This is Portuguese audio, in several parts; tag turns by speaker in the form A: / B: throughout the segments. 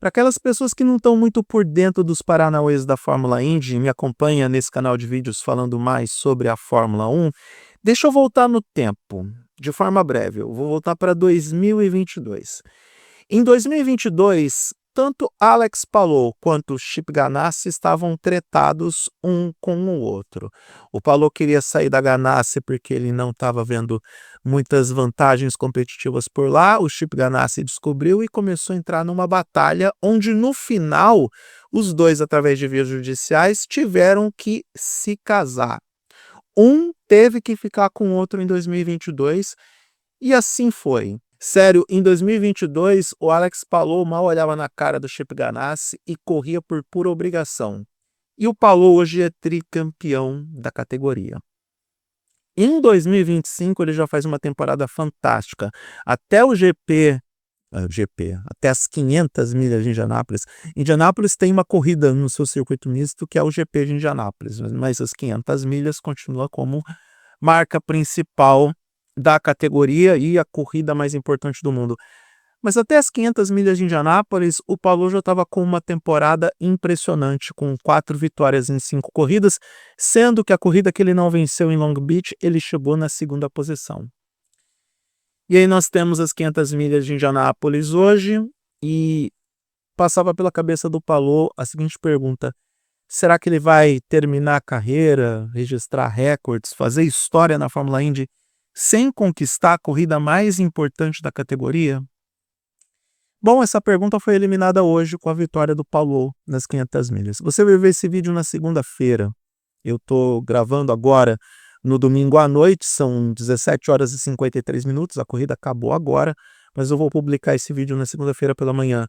A: Para aquelas pessoas que não estão muito por dentro dos paranauês da Fórmula Indy, me acompanha nesse canal de vídeos falando mais sobre a Fórmula 1, deixa eu voltar no tempo, de forma breve. Eu vou voltar para 2022. Em 2022, tanto Alex Palou quanto Chip Ganassi estavam tretados um com o outro. O Palou queria sair da Ganassi porque ele não estava vendo muitas vantagens competitivas por lá. O Chip Ganassi descobriu e começou a entrar numa batalha onde, no final, os dois, através de vias judiciais, tiveram que se casar. Um teve que ficar com o outro em 2022 e assim foi. Sério, em 2022, o Alex Palou mal olhava na cara do Chip Ganassi e corria por pura obrigação. E o Palou hoje é tricampeão da categoria. Em 2025, ele já faz uma temporada fantástica. Até o até as 500 milhas de Indianápolis. Indianápolis tem uma corrida no seu circuito misto, que é o GP de Indianápolis, mas as 500 milhas continua como marca principal da categoria e a corrida mais importante do mundo. Mas até as 500 milhas de Indianápolis, o Palou já estava com uma temporada impressionante, com 4 vitórias em 5 corridas, sendo que a corrida que ele não venceu em Long Beach, ele chegou na 2ª posição. E aí nós temos as 500 milhas de Indianápolis hoje, e passava pela cabeça do Palou a seguinte pergunta: será que ele vai terminar a carreira, registrar recordes, fazer história na Fórmula Indy sem conquistar a corrida mais importante da categoria? Bom, essa pergunta foi eliminada hoje com a vitória do Palou nas 500 milhas. Você vai ver esse vídeo na segunda-feira. Eu estou gravando agora no domingo à noite, são 17 horas e 53 minutos, a corrida acabou agora, mas eu vou publicar esse vídeo na segunda-feira pela manhã.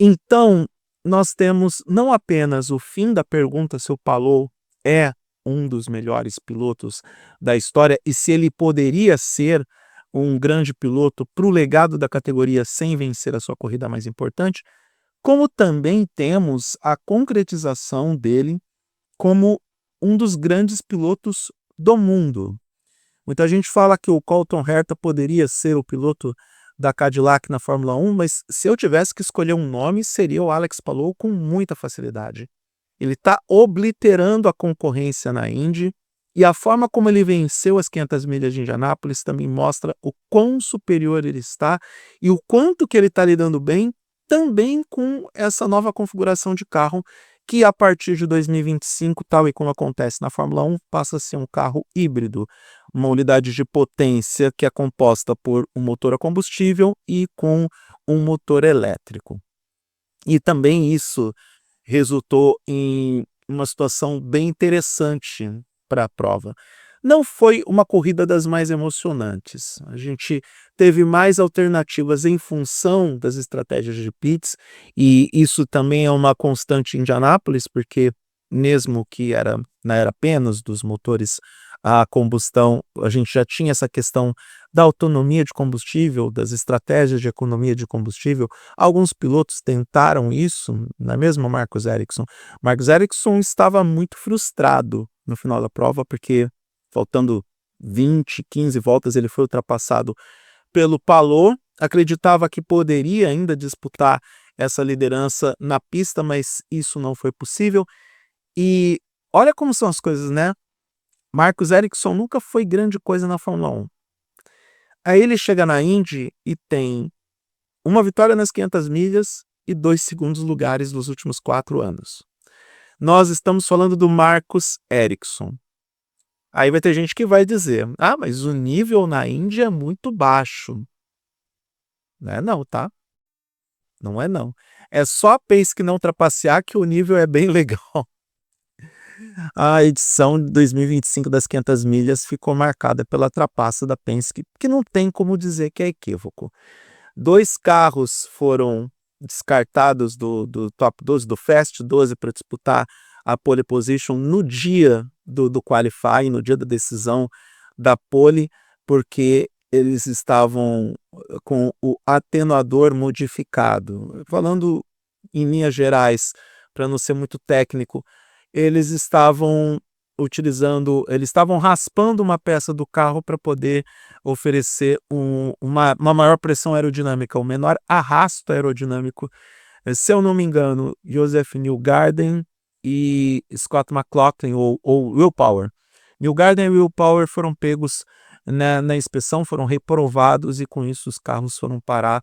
A: Então, nós temos não apenas o fim da pergunta se o Palou é um dos melhores pilotos da história e se ele poderia ser um grande piloto para o legado da categoria sem vencer a sua corrida mais importante, como também temos a concretização dele como um dos grandes pilotos do mundo. Muita gente fala que o Colton Herta poderia ser o piloto da Cadillac na Fórmula 1, mas se eu tivesse que escolher um nome, seria o Alex Palou com muita facilidade. Ele está obliterando a concorrência na Indy, e a forma como ele venceu as 500 milhas de Indianápolis também mostra o quão superior ele está e o quanto que ele está lidando bem também com essa nova configuração de carro, que a partir de 2025, tal e como acontece na Fórmula 1, passa a ser um carro híbrido, uma unidade de potência que é composta por um motor a combustível e com um motor elétrico. E também isso resultou em uma situação bem interessante para a prova. Não foi uma corrida das mais emocionantes. A gente teve mais alternativas em função das estratégias de pits, e isso também é uma constante em Indianápolis, porque mesmo que na era apenas dos motores a combustão, a gente já tinha essa questão da autonomia de combustível, das estratégias de economia de combustível. Alguns pilotos tentaram isso, não é mesmo, Marcus Ericsson? Marcus Ericsson estava muito frustrado no final da prova, porque faltando 20, 15 voltas, ele foi ultrapassado pelo Palou. Acreditava que poderia ainda disputar essa liderança na pista, mas isso não foi possível. E olha como são as coisas, né? Marcus Ericsson nunca foi grande coisa na Fórmula 1. Aí ele chega na Indy e tem uma vitória nas 500 milhas e 2 segundos lugares nos últimos 4 anos. Nós estamos falando do Marcus Ericsson. Aí vai ter gente que vai dizer: ah, mas o nível na Indy é muito baixo. Não é não, tá? Não é não. É só a Penske não trapacear que o nível é bem legal. A edição de 2025 das 500 milhas ficou marcada pela trapaça da Penske, que não tem como dizer que é equívoco. 2 carros foram descartados do top 12, do Fast 12, para disputar a pole position no dia do qualifying, no dia da decisão da pole, porque eles estavam com o atenuador modificado. Falando em linhas gerais, para não ser muito técnico, eles estavam raspando uma peça do carro para poder oferecer uma maior pressão aerodinâmica, um menor arrasto aerodinâmico Se eu não me engano, Joseph Newgarden e Scott McLaughlin ou Will Power. Newgarden e Will Power foram pegos na inspeção, foram reprovados e com isso os carros foram parar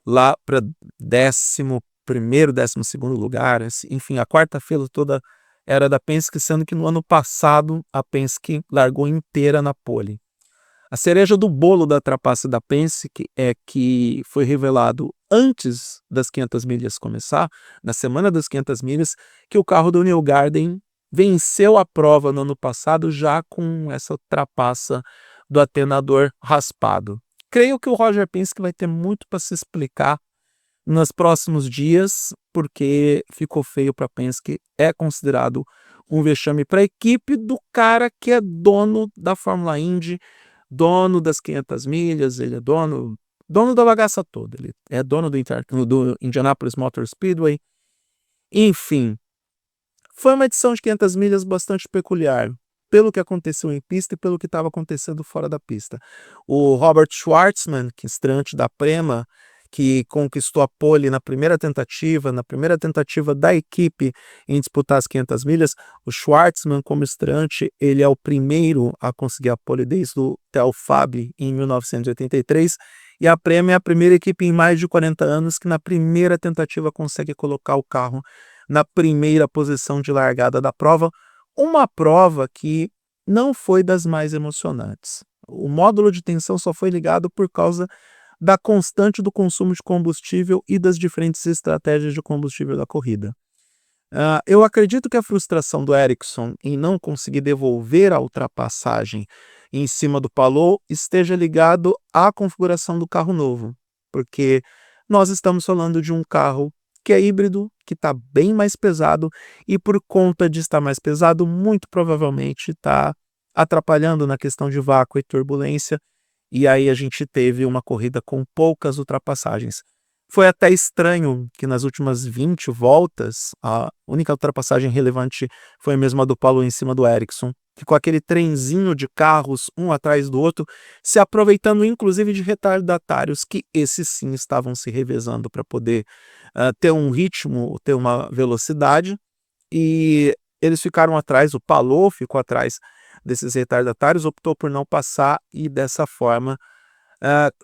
A: lá para 11º, 12º lugar, enfim, a quarta-feira toda era da Penske, sendo que no ano passado a Penske largou inteira na pole. A cereja do bolo da trapaça da Penske é que foi revelado antes das 500 milhas começar, na semana das 500 milhas, que o carro do Newgarden venceu a prova no ano passado já com essa trapaça do atenador raspado. Creio que o Roger Penske vai ter muito para se explicar nos próximos dias, porque ficou feio para a Penske, é considerado um vexame para a equipe do cara que é dono da Fórmula Indy, dono das 500 milhas, ele é dono da bagaça toda, ele é dono do Indianapolis Motor Speedway, enfim. Foi uma edição de 500 milhas bastante peculiar, pelo que aconteceu em pista e pelo que estava acontecendo fora da pista. O Robert Schwartzman, que é estreante da Prema, que conquistou a pole na primeira tentativa da equipe em disputar as 500 milhas, o Schwartzman, como estreante, ele é o primeiro a conseguir a pole desde o Theo Fabi em 1983, e a Prema é a primeira equipe em mais de 40 anos que na primeira tentativa consegue colocar o carro na primeira posição de largada da prova, uma prova que não foi das mais emocionantes. O módulo de tensão só foi ligado por causa da constante do consumo de combustível e das diferentes estratégias de combustível da corrida. Eu acredito que a frustração do Ericsson em não conseguir devolver a ultrapassagem em cima do Palou esteja ligado à configuração do carro novo, porque nós estamos falando de um carro que é híbrido, que está bem mais pesado e por conta de estar mais pesado, muito provavelmente está atrapalhando na questão de vácuo e turbulência, e aí a gente teve uma corrida com poucas ultrapassagens. Foi até estranho que nas últimas 20 voltas, a única ultrapassagem relevante foi mesmo a do Paulo em cima do Ericsson, que com aquele trenzinho de carros um atrás do outro, se aproveitando inclusive de retardatários, que esses sim estavam se revezando para poder ter um ritmo, ter uma velocidade, e eles ficaram atrás, o Palou ficou atrás desses retardatários, optou por não passar e dessa forma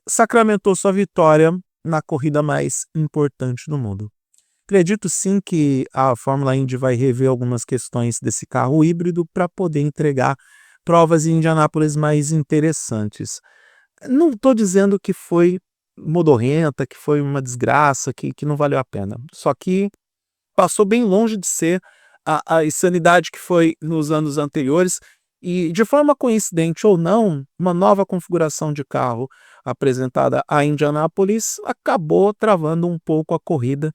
A: sacramentou sua vitória na corrida mais importante do mundo. Acredito sim que a Fórmula Indy vai rever algumas questões desse carro híbrido para poder entregar provas em Indianápolis mais interessantes. Não estou dizendo que foi modorrenta, que foi uma desgraça, que não valeu a pena. Só que passou bem longe de ser a insanidade que foi nos anos anteriores e, de forma coincidente ou não, uma nova configuração de carro apresentada a Indianápolis acabou travando um pouco a corrida,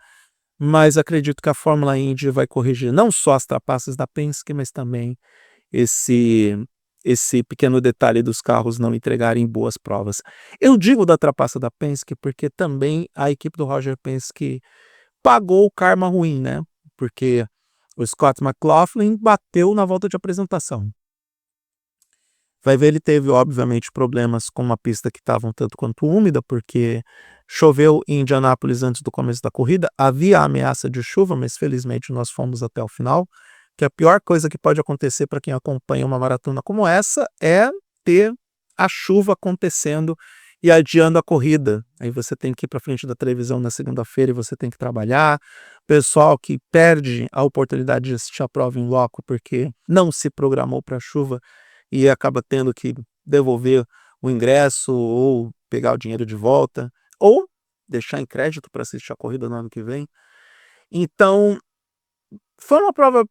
A: mas acredito que a Fórmula Indy vai corrigir não só as trapaças da Penske, mas também esse pequeno detalhe dos carros não entregarem boas provas. Eu digo da trapaça da Penske porque também a equipe do Roger Penske pagou o karma ruim, né? Porque o Scott McLaughlin bateu na volta de apresentação. Vai ver, ele teve, obviamente, problemas com uma pista que estava um tanto quanto úmida, porque choveu em Indianápolis antes do começo da corrida. Havia ameaça de chuva, mas felizmente nós fomos até o final. Que a pior coisa que pode acontecer para quem acompanha uma maratona como essa é ter a chuva acontecendo e adiando a corrida. Aí você tem que ir para frente da televisão na segunda-feira e você tem que trabalhar. Pessoal que perde a oportunidade de assistir a prova em loco porque não se programou para a chuva e acaba tendo que devolver o ingresso ou pegar o dinheiro de volta ou deixar em crédito para assistir a corrida no ano que vem. Então, foi uma prova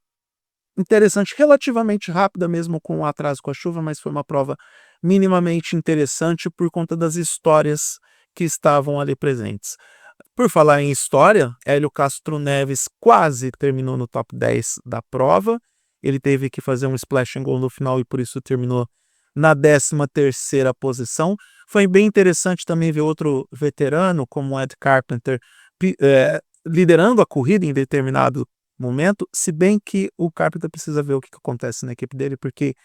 A: interessante, relativamente rápida mesmo com o atraso com a chuva, mas foi uma prova minimamente interessante por conta das histórias que estavam ali presentes. Por falar em história, Hélio Castro Neves quase terminou no top 10 da prova. Ele teve que fazer um splash and go no final e por isso terminou na 13ª posição. Foi bem interessante também ver outro veterano como Ed Carpenter liderando a corrida em determinado momento, se bem que o Carpenter precisa ver o que acontece na equipe dele, porque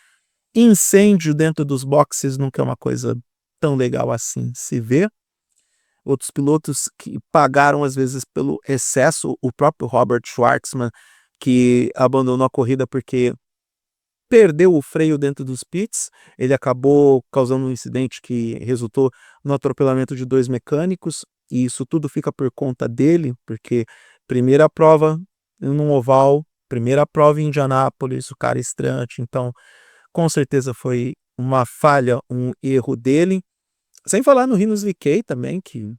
A: incêndio dentro dos boxes nunca é uma coisa tão legal assim se ver. outros pilotos que pagaram às vezes pelo excesso, o próprio Robert Schwartzman, que abandonou a corrida porque perdeu o freio dentro dos pits, ele acabou causando um incidente que resultou no atropelamento de 2 mecânicos, e isso tudo fica por conta dele, porque primeira prova num oval, primeira prova em Indianápolis, o cara é estreante, então com certeza foi uma falha, um erro dele. Sem falar no Rinus VeeKay também, que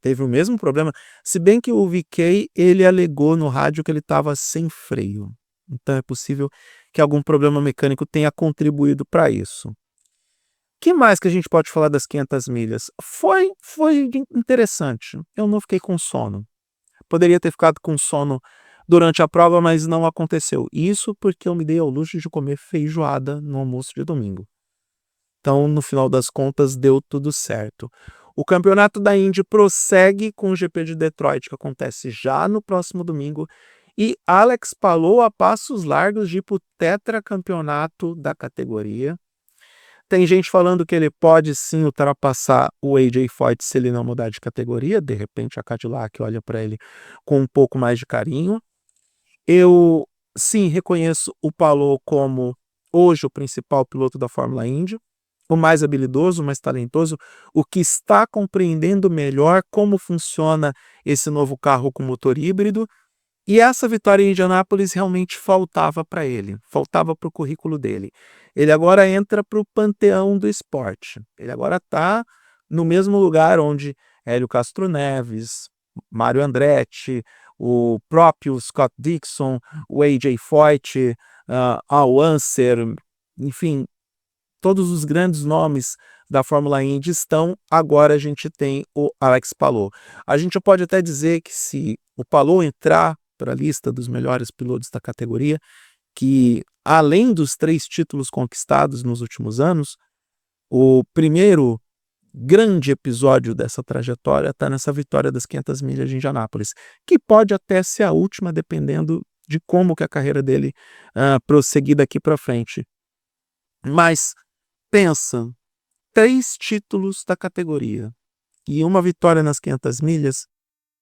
A: teve o mesmo problema, se bem que o VeeKay, ele alegou no rádio que ele estava sem freio. Então é possível que algum problema mecânico tenha contribuído para isso. Que mais que a gente pode falar das 500 milhas? Foi interessante. Eu não fiquei com sono. Poderia ter ficado com sono durante a prova, mas não aconteceu. Isso porque eu me dei ao luxo de comer feijoada no almoço de domingo. Então, no final das contas, deu tudo certo. O campeonato da Indy prossegue com o GP de Detroit, que acontece já no próximo domingo, e Alex Palou a passos largos de ir para o tetracampeonato da categoria. Tem gente falando que ele pode sim ultrapassar o AJ Foyt se ele não mudar de categoria. De repente a Cadillac olha para ele com um pouco mais de carinho. Eu sim reconheço o Palou como hoje o principal piloto da Fórmula Indy, o mais habilidoso, o mais talentoso, o que está compreendendo melhor como funciona esse novo carro com motor híbrido. E essa vitória em Indianápolis realmente faltava para ele, faltava para o currículo dele. Ele agora entra para o panteão do esporte. Ele agora está no mesmo lugar onde Hélio Castro Neves, Mário Andretti, o próprio Scott Dixon, o AJ Foyt, Al Unser, enfim, todos os grandes nomes da Fórmula Indy estão. Agora a gente tem o Alex Palou. A gente pode até dizer que se o Palou entrar para a lista dos melhores pilotos da categoria, que além dos 3 títulos conquistados nos últimos anos, o primeiro grande episódio dessa trajetória está nessa vitória das 500 milhas de Indianápolis, que pode até ser a última, dependendo de como que a carreira dele prosseguir daqui para frente. Mas pensa, 3 títulos da categoria e uma vitória nas 500 milhas,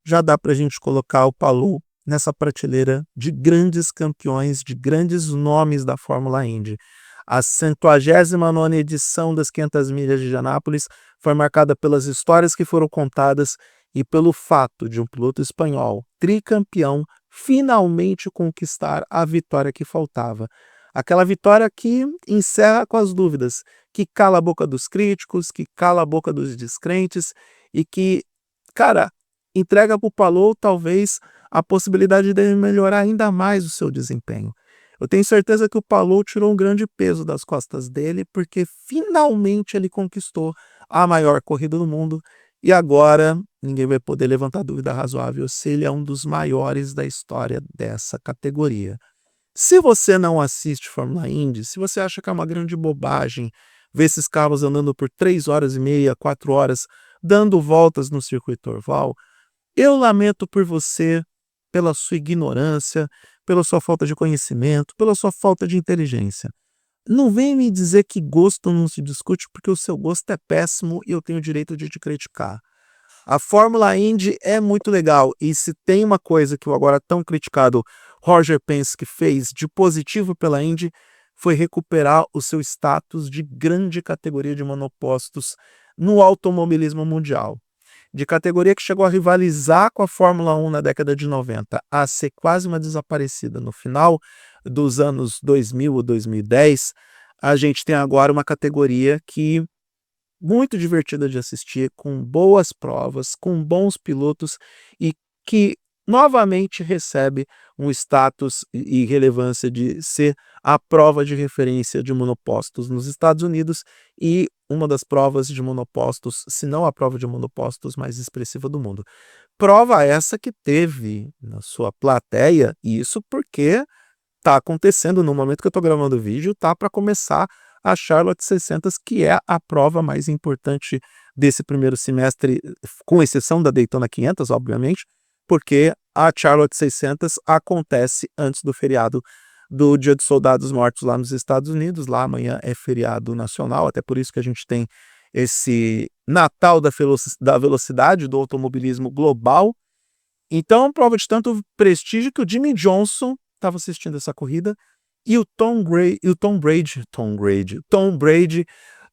A: já dá para a gente colocar o Palou nessa prateleira de grandes campeões, de grandes nomes da Fórmula Indy. A 129ª edição das 500 milhas de Indianápolis foi marcada pelas histórias que foram contadas e pelo fato de um piloto espanhol, tricampeão, finalmente conquistar a vitória que faltava. Aquela vitória que encerra com as dúvidas, que cala a boca dos críticos, que cala a boca dos descrentes e que, cara, entrega para o Palou talvez a possibilidade de melhorar ainda mais o seu desempenho. Eu tenho certeza que o Palou tirou um grande peso das costas dele, porque finalmente ele conquistou a maior corrida do mundo e agora ninguém vai poder levantar dúvida razoável se ele é um dos maiores da história dessa categoria. Se você não assiste Fórmula Indy, se você acha que é uma grande bobagem ver esses carros andando por 3 horas e meia, 4 horas, dando voltas no circuito oval, eu lamento por você, pela sua ignorância, pela sua falta de conhecimento, pela sua falta de inteligência. Não vem me dizer que gosto não se discute, porque o seu gosto é péssimo e eu tenho o direito de te criticar. A Fórmula Indy é muito legal, e se tem uma coisa que o agora tão criticado Roger Penske fez de positivo pela Indy, foi recuperar o seu status de grande categoria de monopostos no automobilismo mundial. De categoria que chegou a rivalizar com a Fórmula 1 na década de 90, a ser quase uma desaparecida no final dos anos 2000 ou 2010, a gente tem agora uma categoria que muito divertida de assistir, com boas provas, com bons pilotos e que novamente recebe um status e relevância de ser a prova de referência de monopostos nos Estados Unidos e uma das provas de monopostos, se não a prova de monopostos mais expressiva do mundo. Prova essa que teve na sua plateia, e isso porque está acontecendo no momento que eu estou gravando o vídeo, tá para começar a Charlotte 600, que é a prova mais importante desse primeiro semestre, com exceção da Daytona 500, obviamente, porque a Charlotte 600 acontece antes do feriado do Dia dos Soldados Mortos lá nos Estados Unidos. Lá amanhã é feriado nacional, até por isso que a gente tem esse Natal da velocidade do automobilismo global. Então, prova de tanto prestígio que o Jimmy Johnson estava assistindo essa corrida e o Tom Brady,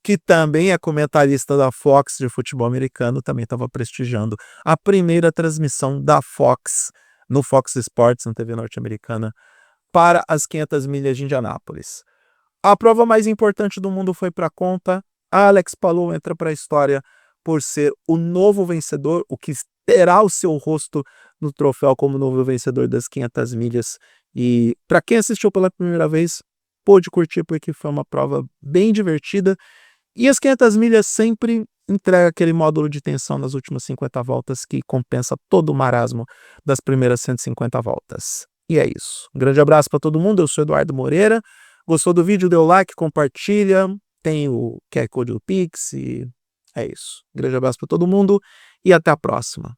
A: que também é comentarista da Fox de futebol americano, também estava prestigiando a primeira transmissão da Fox no Fox Sports, na TV norte-americana, para as 500 milhas de Indianápolis. A prova mais importante do mundo foi para conta. Alex Palou entra para a história por ser o novo vencedor, o que terá o seu rosto no troféu como novo vencedor das 500 milhas. E para quem assistiu pela primeira vez, pôde curtir porque foi uma prova bem divertida. E as 500 milhas sempre entrega aquele módulo de tensão nas últimas 50 voltas que compensa todo o marasmo das primeiras 150 voltas. E é isso. Um grande abraço para todo mundo. Eu sou Eduardo Moreira. Gostou do vídeo? Dê o like, compartilha. Tem o QR Code do Pix e é isso. Um grande abraço para todo mundo e até a próxima.